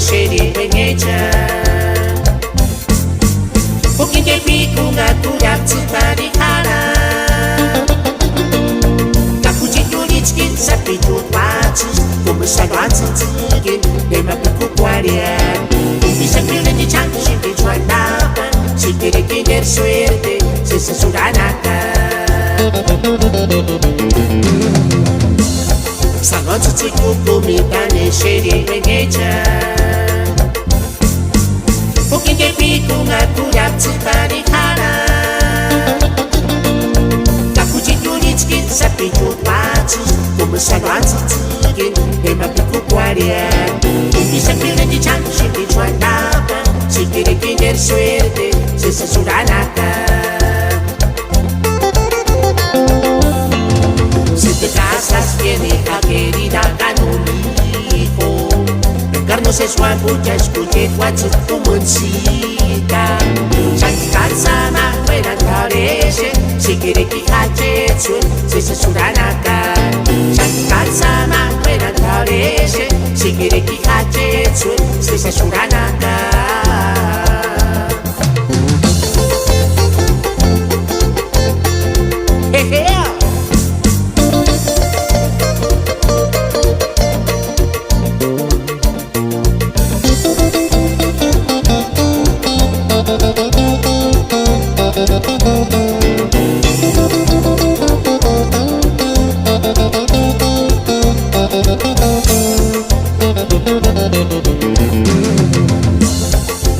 sheri wenyecha Ukinde biku ngatura tsipari hara Kakuji yulichkin sapitu watu Kumushalwanzi tigin Nema biku kwarian Bisa pile di changu shiki chwanapa Shikiri kinder suerte Sisa suranaka Sangonzu tsiku mitane sheri wenyecha Ukinde biku ngatura tsipari hara Kakuji yulichkin sapitu watu Kumushalwanzi tigin Nema biku kwarian Bisa pile di changu shiki chwanapa Shikiri kinder suerte Sisa suranaka Si te casas tiene a querida canonico Encarno se suabucha escuche guachu tu monsita Chanti calza na fuera tareche Si quiere que hache chun se suranaka Chanti calza na fuera tareche Si quiere que hache chun se suranaka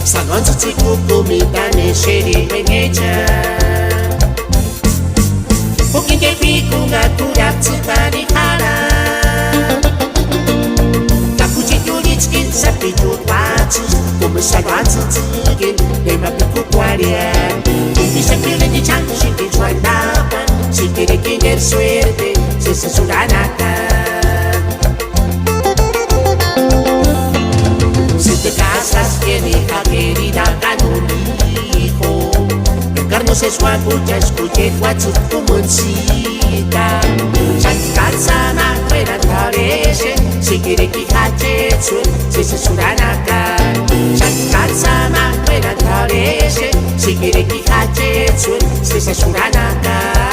Sangonzu tsiku mitane sheri wenyecha Ukinde biku ngatura tsipari hara Kakuji yulichkin sapitu watu Kumushalwanzi tigin Nema biku kwarian Bisa pile di changu shiki chwanapa Shikiri kinder suerte Sisa suranaka Si te casas tiene a querida canonico Encarno se suabucha escuche guachu tu monsita Chanti calza na fuera tareche Si quiere que hache chun Sisa suranaka Chanti calza na fuera tareche Si quiere que hache chun Sisa suranaka